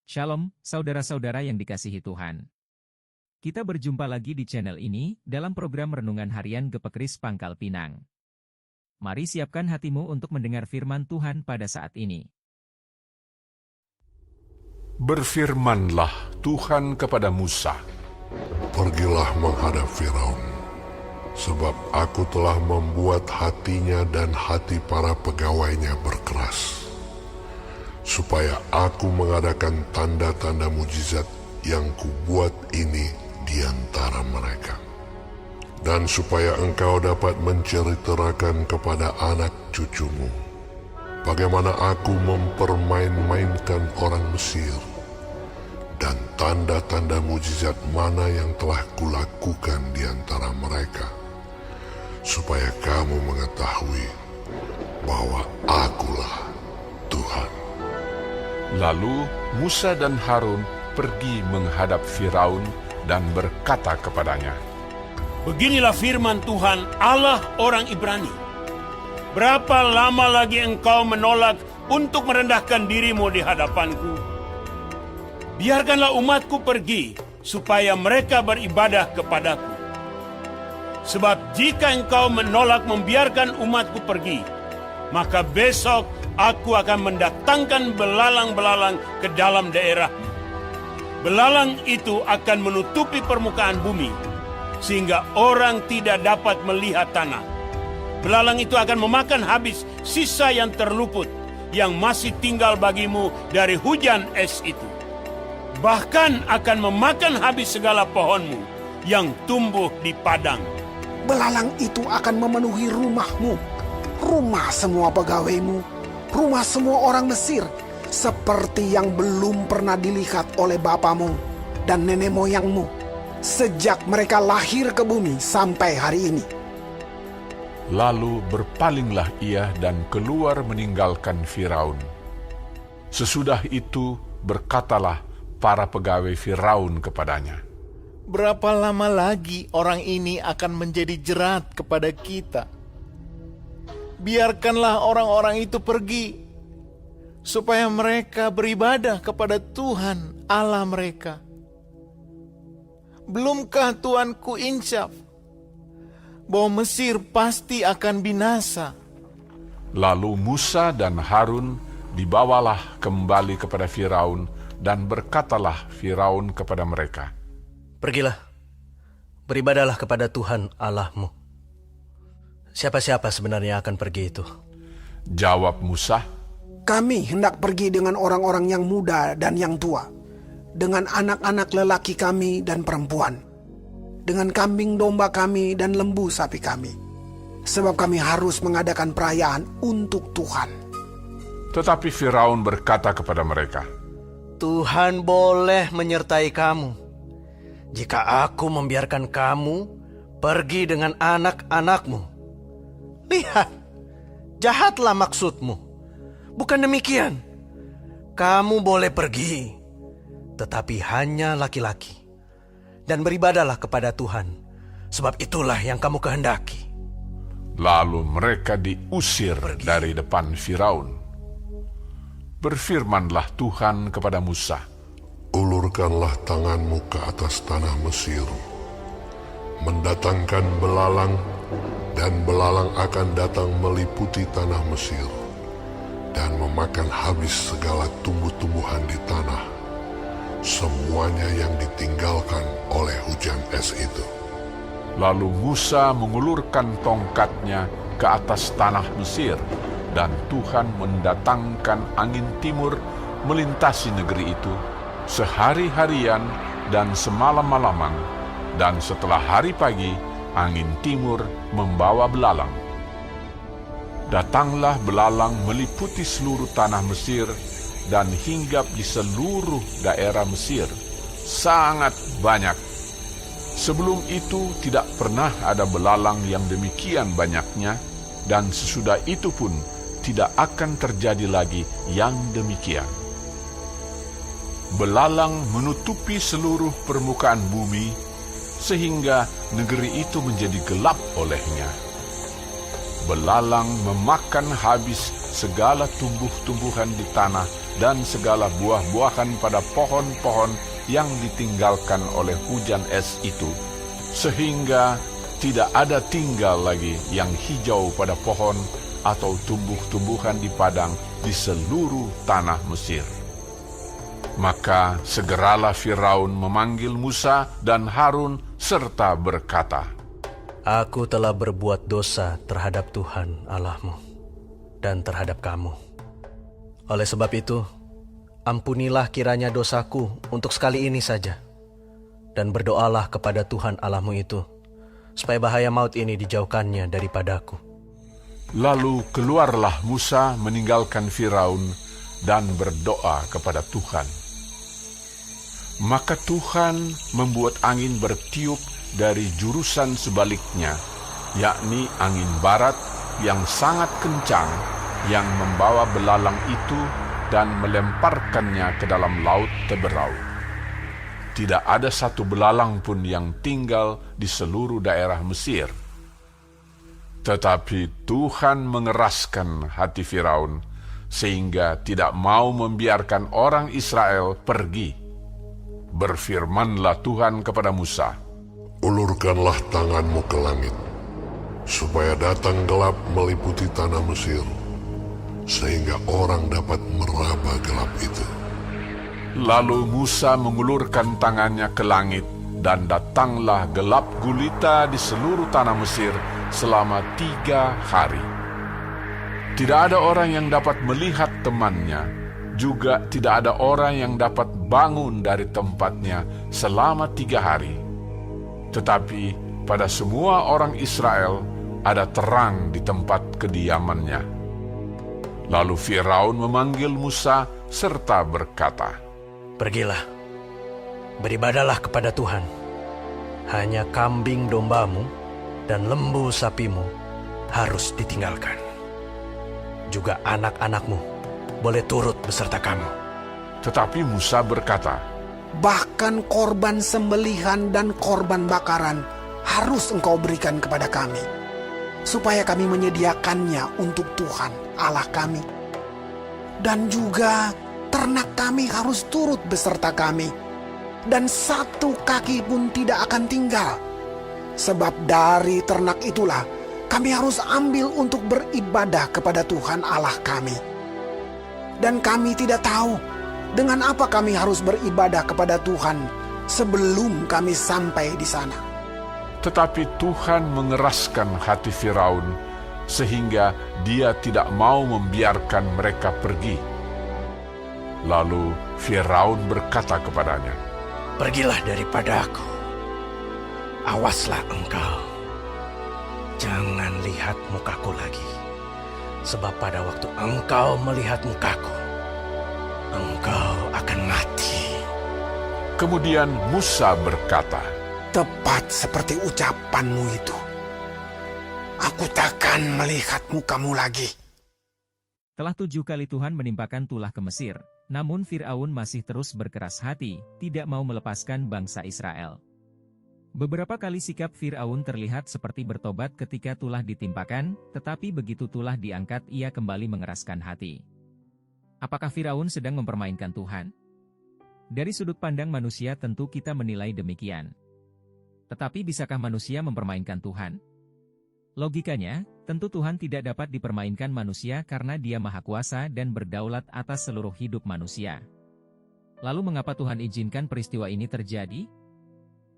Shalom, saudara-saudara yang dikasihi Tuhan. Kita berjumpa lagi di channel ini, dalam program Renungan Harian Gepekris Pangkal Pinang. Mari siapkan hatimu untuk mendengar firman Tuhan pada saat ini. Berfirmanlah Tuhan kepada Musa, "Pergilah menghadap Firaun, sebab aku telah membuat hatinya dan hati para pegawainya berkeras, supaya aku mengadakan tanda-tanda mujizat yang kubuat ini di antara mereka. Dan supaya engkau dapat menceritakan kepada anak cucumu, bagaimana aku mempermain-mainkan orang Mesir, dan tanda-tanda mujizat mana yang telah kulakukan di antara mereka, supaya kamu mengetahui bahwa akulah Tuhan." Lalu Musa dan Harun pergi menghadap Firaun dan berkata kepadanya, "Beginilah firman Tuhan Allah orang Ibrani. Berapa lama lagi engkau menolak untuk merendahkan dirimu di hadapanku? Biarkanlah umatku pergi, supaya mereka beribadah kepadaku. Sebab jika engkau menolak membiarkan umatku pergi, maka besok aku akan mendatangkan belalang-belalang ke dalam daerahmu. Belalang itu akan menutupi permukaan bumi, sehingga orang tidak dapat melihat tanah. Belalang itu akan memakan habis sisa yang terluput, yang masih tinggal bagimu dari hujan es itu. Bahkan akan memakan habis segala pohonmu yang tumbuh di padang. Belalang itu akan memenuhi rumahmu, rumah semua pegawaimu, rumah semua orang Mesir, seperti yang belum pernah dilihat oleh bapamu dan nenek moyangmu, sejak mereka lahir ke bumi sampai hari ini." Lalu berpalinglah ia dan keluar meninggalkan Firaun. Sesudah itu berkatalah para pegawai Firaun kepadanya, "Berapa lama lagi orang ini akan menjadi jerat kepada kita? Biarkanlah orang-orang itu pergi, supaya mereka beribadah kepada Tuhan Allah mereka. Belumkah Tuanku insyaf bahwa Mesir pasti akan binasa?" Lalu Musa dan Harun dibawalah kembali kepada Firaun, dan berkatalah Firaun kepada mereka, "Pergilah, beribadahlah kepada Tuhan Allahmu." Siapa-siapa sebenarnya akan pergi itu? Jawab Musa, "Kami hendak pergi dengan orang-orang yang muda dan yang tua, dengan anak-anak lelaki kami dan perempuan, dengan kambing domba kami dan lembu sapi kami, sebab kami harus mengadakan perayaan untuk Tuhan." Tetapi Firaun berkata kepada mereka, Tuhan boleh menyertai kamu jika aku membiarkan kamu pergi dengan anak-anakmu. Lihat, jahatlah maksudmu. Bukan demikian. Kamu boleh pergi, tetapi hanya laki-laki, dan beribadahlah kepada Tuhan, sebab itulah yang kamu kehendaki. Lalu mereka diusir dari depan Firaun. Berfirmanlah Tuhan kepada Musa, "Ulurkanlah tanganmu ke atas tanah Mesir, mendatangkan belalang, dan belalang akan datang meliputi tanah Mesir, dan memakan habis segala tumbuh-tumbuhan di tanah, semuanya yang ditinggalkan oleh hujan es itu." Lalu Musa mengulurkan tongkatnya ke atas tanah Mesir, dan Tuhan mendatangkan angin timur melintasi negeri itu sehari-harian dan semalam-malaman, dan setelah hari pagi angin timur membawa belalang. Datanglah belalang meliputi seluruh tanah Mesir dan hinggap di seluruh daerah Mesir, sangat banyak. Sebelum itu tidak pernah ada belalang yang demikian banyaknya, dan sesudah itu pun tidak akan terjadi lagi yang demikian. Belalang menutupi seluruh permukaan bumi, sehingga negeri itu menjadi gelap olehnya. Belalang memakan habis segala tumbuh-tumbuhan di tanah dan segala buah-buahan pada pohon-pohon yang ditinggalkan oleh hujan es itu, sehingga tidak ada tinggal lagi yang hijau pada pohon atau tumbuh-tumbuhan di padang di seluruh tanah Mesir. Maka segeralah Firaun memanggil Musa dan Harun serta berkata, Aku telah berbuat dosa terhadap Tuhan Allahmu dan terhadap kamu. Oleh sebab itu, ampunilah kiranya dosaku untuk sekali ini saja. Dan berdoalah kepada Tuhan Allahmu itu, supaya bahaya maut ini dijauhkannya daripadaku. Lalu keluarlah Musa meninggalkan Firaun dan berdoa kepada Tuhan. Maka Tuhan membuat angin bertiup dari jurusan sebaliknya, yakni angin barat yang sangat kencang, yang membawa belalang itu dan melemparkannya ke dalam laut teberau. Tidak ada satu belalang pun yang tinggal di seluruh daerah Mesir. Tetapi Tuhan mengeraskan hati Firaun, sehingga tidak mau membiarkan orang Israel pergi. Berfirmanlah Tuhan kepada Musa, Ulurkanlah tanganmu ke langit, supaya datang gelap meliputi tanah Mesir, sehingga orang dapat meraba gelap itu. Lalu Musa mengulurkan tangannya ke langit, dan datanglah gelap gulita di seluruh tanah Mesir selama 3 hari. Tidak ada orang yang dapat melihat temannya, juga tidak ada orang yang dapat bangun dari tempatnya selama 3 hari. Tetapi pada semua orang Israel ada terang di tempat kediamannya. Lalu Firaun memanggil Musa serta berkata, Pergilah, beribadahlah kepada Tuhan. Hanya kambing dombamu dan lembu sapimu harus ditinggalkan. Juga anak-anakmu boleh turut beserta kamu. Tetapi Musa berkata, Bahkan korban sembelihan dan korban bakaran harus engkau berikan kepada kami, supaya kami menyediakannya untuk Tuhan Allah kami. Dan juga ternak kami harus turut beserta kami, dan satu kaki pun tidak akan tinggal. Sebab dari ternak itulah kami harus ambil untuk beribadah kepada Tuhan Allah kami. Dan kami tidak tahu dengan apa kami harus beribadah kepada Tuhan sebelum kami sampai di sana. tetapi Tuhan mengeraskan hati Firaun, sehingga dia tidak mau membiarkan mereka pergi. Lalu Firaun berkata kepadanya, Pergilah daripada aku. Awaslah engkau. Jangan lihat mukaku lagi. Sebab pada waktu engkau melihat mukaku, engkau akan mati. Kemudian Musa berkata, Tepat seperti ucapanmu itu. Aku takkan melihat mukamu lagi. Telah 7 kali Tuhan menimpakan tulah ke Mesir, namun Firaun masih terus berkeras hati, tidak mau melepaskan bangsa Israel. Beberapa kali sikap Firaun terlihat seperti bertobat ketika tulah ditimpakan, tetapi begitu tulah diangkat ia kembali mengeraskan hati. Apakah Firaun sedang mempermainkan Tuhan? Dari sudut pandang manusia tentu kita menilai demikian. Tetapi bisakah manusia mempermainkan Tuhan? Logikanya, tentu Tuhan tidak dapat dipermainkan manusia karena Dia Maha Kuasa dan berdaulat atas seluruh hidup manusia. Lalu mengapa Tuhan izinkan peristiwa ini terjadi?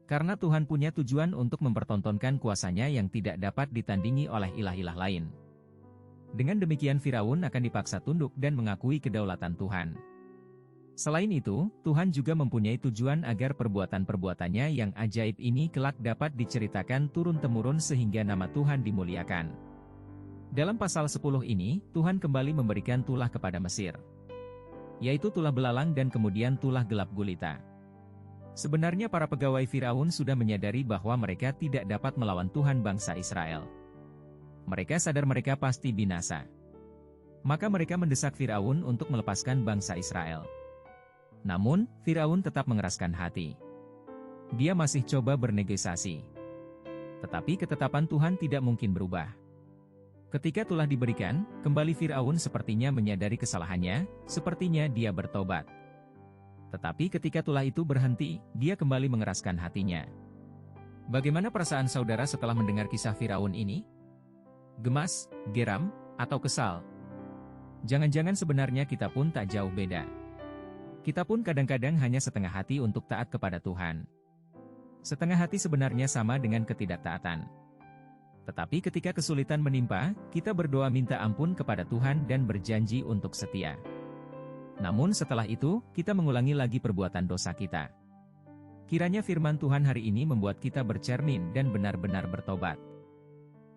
Karena Tuhan punya tujuan untuk mempertontonkan kuasanya yang tidak dapat ditandingi oleh ilah-ilah lain. Dengan demikian Firaun akan dipaksa tunduk dan mengakui kedaulatan Tuhan. Selain itu, Tuhan juga mempunyai tujuan agar perbuatan-perbuatannya yang ajaib ini kelak dapat diceritakan turun-temurun sehingga nama Tuhan dimuliakan. Dalam pasal 10 ini, Tuhan kembali memberikan tulah kepada Mesir, yaitu tulah belalang dan kemudian tulah gelap gulita. Sebenarnya para pegawai Firaun sudah menyadari bahwa mereka tidak dapat melawan Tuhan bangsa Israel. Mereka sadar mereka pasti binasa. Maka mereka mendesak Firaun untuk melepaskan bangsa Israel. Namun, Firaun tetap mengeraskan hati. Dia masih coba bernegosiasi. Tetapi ketetapan Tuhan tidak mungkin berubah. Ketika telah diberikan, kembali Firaun sepertinya menyadari kesalahannya, sepertinya dia bertobat. Tetapi ketika tulah itu berhenti, dia kembali mengeraskan hatinya. Bagaimana perasaan saudara setelah mendengar kisah Firaun ini? Gemas, geram, atau kesal? Jangan-jangan sebenarnya kita pun tak jauh beda. Kita pun kadang-kadang hanya setengah hati untuk taat kepada Tuhan. Setengah hati sebenarnya sama dengan ketidaktaatan. Tetapi ketika kesulitan menimpa, kita berdoa minta ampun kepada Tuhan dan berjanji untuk setia. Namun setelah itu, kita mengulangi lagi perbuatan dosa kita. Kiranya firman Tuhan hari ini membuat kita bercermin dan benar-benar bertobat.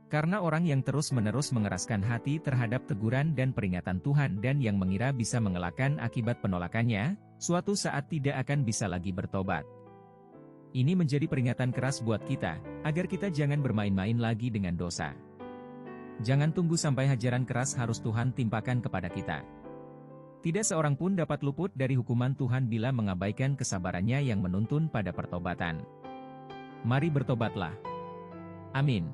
Karena orang yang terus-menerus mengeraskan hati terhadap teguran dan peringatan Tuhan dan yang mengira bisa mengelakkan akibat penolakannya, suatu saat tidak akan bisa lagi bertobat. Ini menjadi peringatan keras buat kita, agar kita jangan bermain-main lagi dengan dosa. Jangan tunggu sampai hajaran keras harus Tuhan timpakan kepada kita. Tidak seorang pun dapat luput dari hukuman Tuhan bila mengabaikan kesabarannya yang menuntun pada pertobatan. Mari bertobatlah. Amin.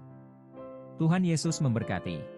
Tuhan Yesus memberkati.